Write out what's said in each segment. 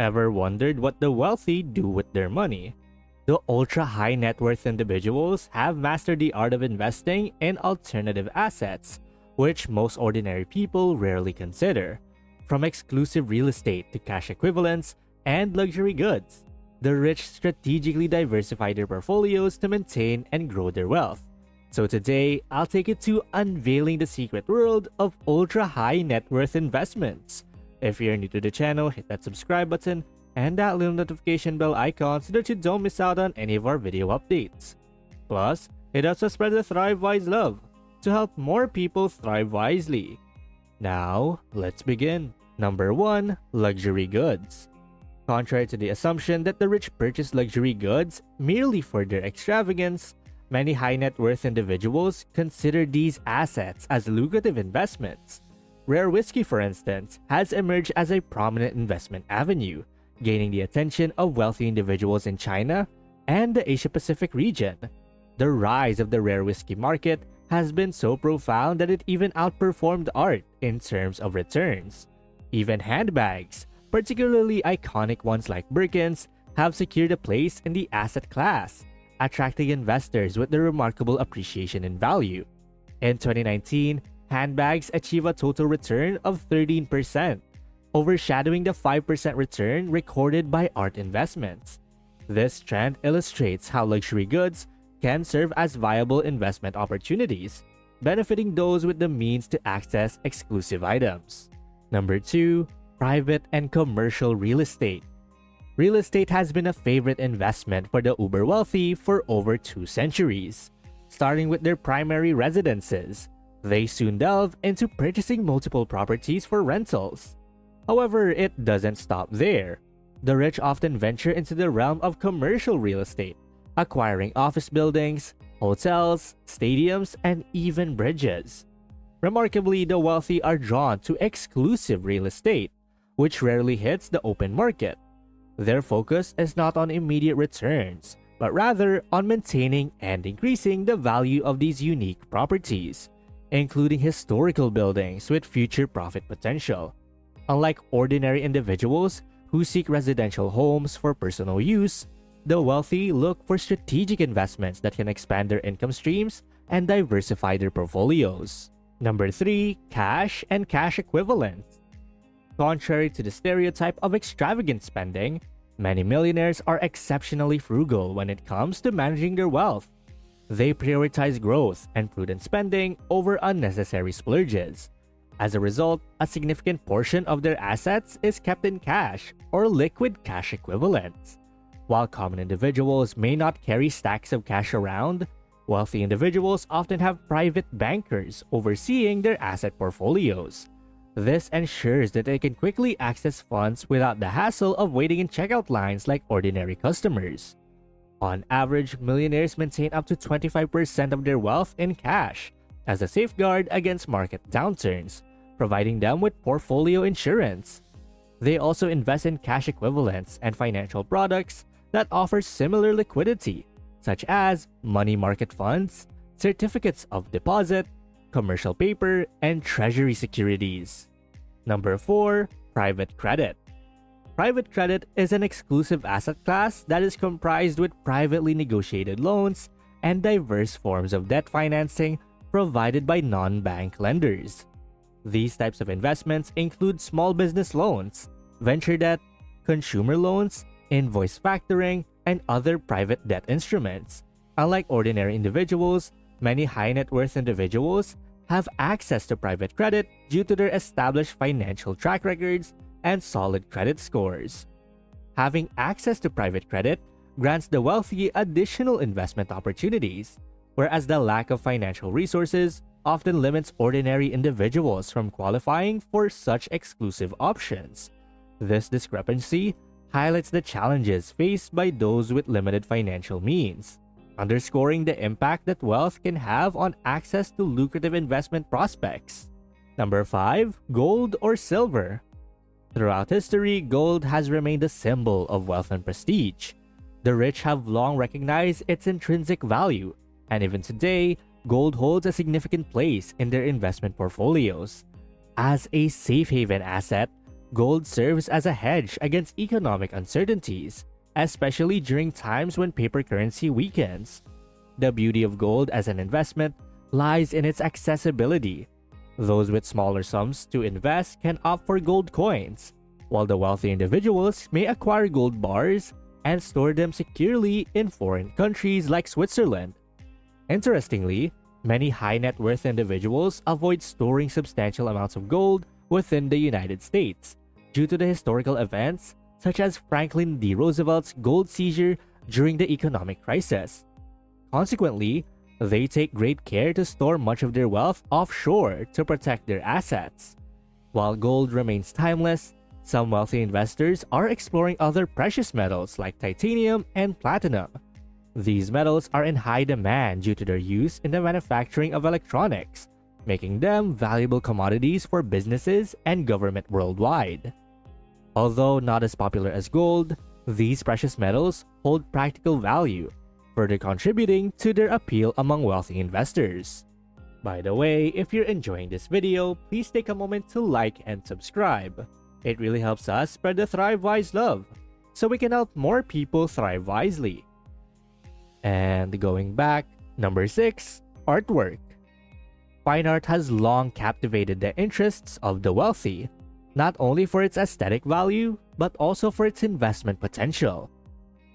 Ever wondered what the wealthy do with their money? The ultra-high net worth individuals have mastered the art of investing in alternative assets, which most ordinary people rarely consider. From exclusive real estate to cash equivalents and luxury goods, the rich strategically diversify their portfolios to maintain and grow their wealth. So today, I'll take you to unveiling the secret world of ultra-high net worth investments. If you're new to the channel, hit that subscribe button and that little notification bell icon so that you don't miss out on any of our video updates. Plus, it helps us spread the Thrive Wise love to help more people thrive wisely. Now, let's begin. Number 1. Luxury goods. Contrary to the assumption that the rich purchase luxury goods merely for their extravagance, many high net worth individuals consider these assets as lucrative investments. Rare whiskey, for instance, has emerged as a prominent investment avenue, gaining the attention of wealthy individuals in China and the Asia-Pacific region. The rise of the rare whiskey market has been so profound that it even outperformed art in terms of returns. Even handbags, particularly iconic ones like Birkins, have secured a place in the asset class, attracting investors with their remarkable appreciation in value. In 2019, handbags achieved a total return of 13%, overshadowing the 5% return recorded by art investments. This trend illustrates how luxury goods can serve as viable investment opportunities, benefiting those with the means to access exclusive items. Number 2. Private and commercial real estate. Real estate has been a favorite investment for the uber wealthy for over 2 centuries. Starting with their primary residences, they soon delve into purchasing multiple properties for rentals. However, it doesn't stop there. The rich often venture into the realm of commercial real estate, acquiring office buildings, hotels, stadiums, and even bridges. Remarkably, the wealthy are drawn to exclusive real estate, which rarely hits the open market. Their focus is not on immediate returns, but rather on maintaining and increasing the value of these unique properties, including historical buildings with future profit potential. Unlike ordinary individuals who seek residential homes for personal use, the wealthy look for strategic investments that can expand their income streams and diversify their portfolios. Number 3. Cash and cash equivalents. Contrary to the stereotype of extravagant spending, many millionaires are exceptionally frugal when it comes to managing their wealth. They prioritize growth and prudent spending over unnecessary splurges. As a result, a significant portion of their assets is kept in cash or liquid cash equivalents. While common individuals may not carry stacks of cash around, wealthy individuals often have private bankers overseeing their asset portfolios. This ensures that they can quickly access funds without the hassle of waiting in checkout lines like ordinary customers. On average, millionaires maintain up to 25% of their wealth in cash as a safeguard against market downturns, providing them with portfolio insurance. They also invest in cash equivalents and financial products that offer similar liquidity, such as money market funds, certificates of deposit, commercial paper, and treasury securities. Number 4. Private credit. Private credit is an exclusive asset class that is comprised with privately negotiated loans and diverse forms of debt financing provided by non-bank lenders. These types of investments include small business loans, venture debt, consumer loans, invoice factoring, and other private debt instruments. Unlike ordinary individuals, many high net worth individuals have access to private credit due to their established financial track records and solid credit scores. Having access to private credit grants the wealthy additional investment opportunities, whereas the lack of financial resources often limits ordinary individuals from qualifying for such exclusive options. This discrepancy highlights the challenges faced by those with limited financial means, underscoring the impact that wealth can have on access to lucrative investment prospects. Number 5. Gold or silver. Throughout history, gold has remained a symbol of wealth and prestige. The rich have long recognized its intrinsic value, and even today, gold holds a significant place in their investment portfolios. As a safe haven asset, Gold serves as a hedge against economic uncertainties, especially during times when paper currency weakens. The beauty of gold as an investment lies in its accessibility. Those with smaller sums to invest can opt for gold coins, while the wealthy individuals may acquire gold bars and store them securely in foreign countries like Switzerland. Interestingly, many high net worth individuals avoid storing substantial amounts of gold within the United States due to the historical events such as Franklin D. Roosevelt's gold seizure during the economic crisis. Consequently, they take great care to store much of their wealth offshore to protect their assets. While gold remains timeless, some wealthy investors are exploring other precious metals like titanium and platinum. These metals are in high demand due to their use in the manufacturing of electronics, making them valuable commodities for businesses and government worldwide. Although not as popular as gold, these precious metals hold practical value, further contributing to their appeal among wealthy investors. By the way, if you're enjoying this video, please take a moment to like and subscribe. It really helps us spread the Thrive Wise love, so we can help more people thrive wisely. And going back, number 6, artwork. Fine art has long captivated the interests of the wealthy, not only for its aesthetic value, but also for its investment potential.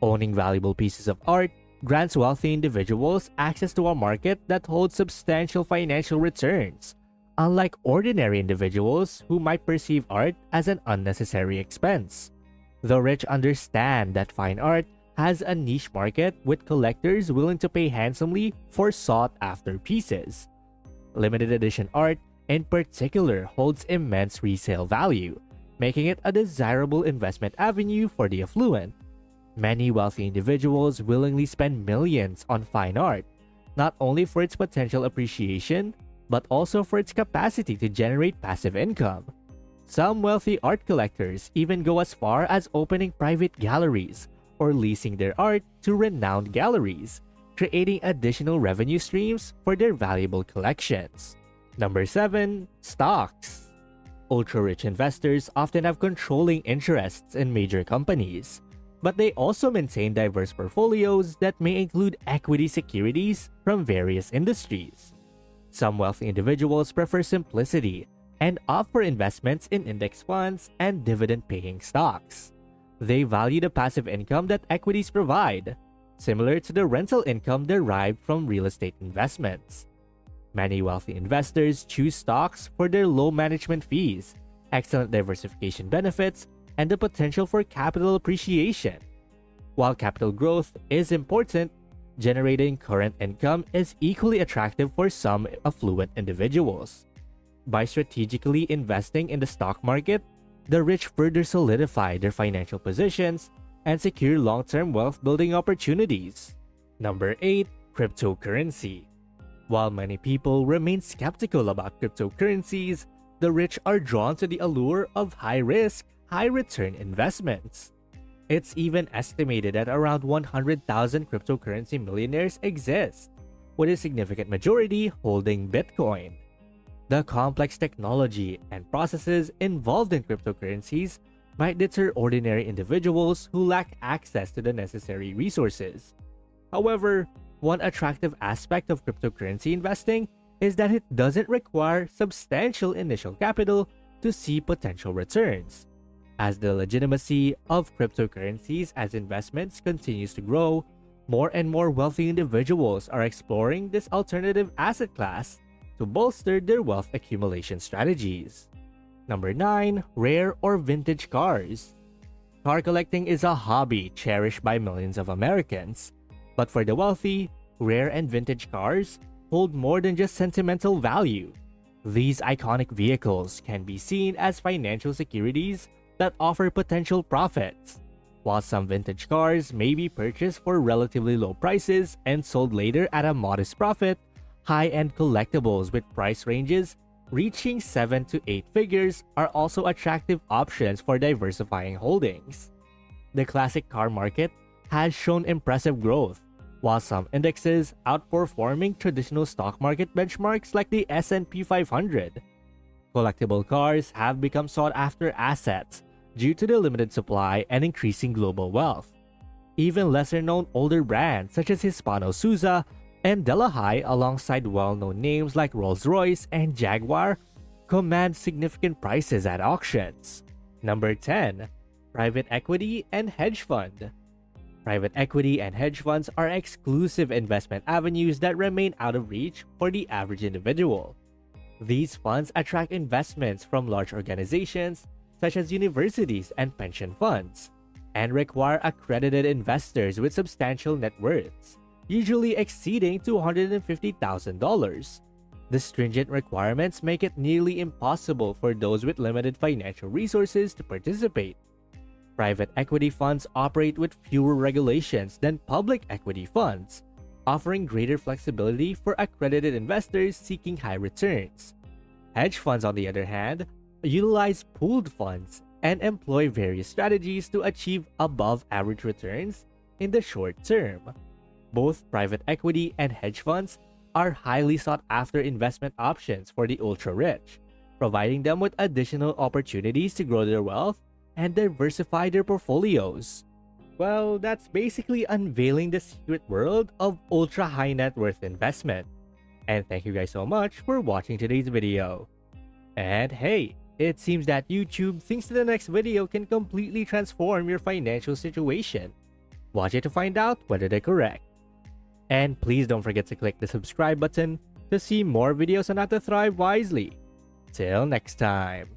Owning valuable pieces of art grants wealthy individuals access to a market that holds substantial financial returns, unlike ordinary individuals who might perceive art as an unnecessary expense. The rich understand that fine art has a niche market with collectors willing to pay handsomely for sought-after pieces. Limited edition art, in particular, holds immense resale value, making it a desirable investment avenue for the affluent. Many wealthy individuals willingly spend millions on fine art, not only for its potential appreciation, but also for its capacity to generate passive income. Some wealthy art collectors even go as far as opening private galleries or leasing their art to renowned galleries, creating additional revenue streams for their valuable collections. Number 7, stocks. Ultra-rich investors often have controlling interests in major companies, but they also maintain diverse portfolios that may include equity securities from various industries. Some wealthy individuals prefer simplicity and opt for investments in index funds and dividend-paying stocks. They value the passive income that equities provide, similar to the rental income derived from real estate investments. Many wealthy investors choose stocks for their low management fees, excellent diversification benefits, and the potential for capital appreciation. While capital growth is important, generating current income is equally attractive for some affluent individuals. By strategically investing in the stock market, the rich further solidify their financial positions and secure long-term wealth-building opportunities. Number 8, cryptocurrency. While many people remain skeptical about cryptocurrencies, the rich are drawn to the allure of high-risk, high-return investments. It's even estimated that around 100,000 cryptocurrency millionaires exist, with a significant majority holding Bitcoin. The complex technology and processes involved in cryptocurrencies might deter ordinary individuals who lack access to the necessary resources. However, one attractive aspect of cryptocurrency investing is that it doesn't require substantial initial capital to see potential returns. As the legitimacy of cryptocurrencies as investments continues to grow, more and more wealthy individuals are exploring this alternative asset class to bolster their wealth accumulation strategies. Number 9, rare or vintage cars. Car collecting is a hobby cherished by millions of Americans, but for the wealthy, rare and vintage cars hold more than just sentimental value. These iconic vehicles can be seen as financial securities that offer potential profits. While some vintage cars may be purchased for relatively low prices and sold later at a modest profit, high-end collectibles with price ranges reaching 7 to 8 figures are also attractive options for diversifying holdings. The classic car market has shown impressive growth, while some indexes outperforming traditional stock market benchmarks like the S&P 500. Collectible cars have become sought-after assets due to the limited supply and increasing global wealth. Even lesser-known older brands such as Hispano Suiza and Delahai, alongside well-known names like Rolls-Royce and Jaguar, command significant prices at auctions. Number 10. Private equity and hedge fund. Private equity and hedge funds are exclusive investment avenues that remain out of reach for the average individual. These funds attract investments from large organizations such as universities and pension funds, and require accredited investors with substantial net worths, usually exceeding $250,000. The stringent requirements make it nearly impossible for those with limited financial resources to participate. Private equity funds operate with fewer regulations than public equity funds, offering greater flexibility for accredited investors seeking high returns. Hedge funds, on the other hand, utilize pooled funds and employ various strategies to achieve above-average returns in the short term. Both private equity and hedge funds are highly sought-after investment options for the ultra-rich, providing them with additional opportunities to grow their wealth and diversify their portfolios. Well, that's basically unveiling the secret world of ultra-high net worth investment. And thank you guys so much for watching today's video. And hey, it seems that YouTube thinks that the next video can completely transform your financial situation. Watch it to find out whether they're correct. And please don't forget to click the subscribe button to see more videos on how to thrive wisely. Till next time.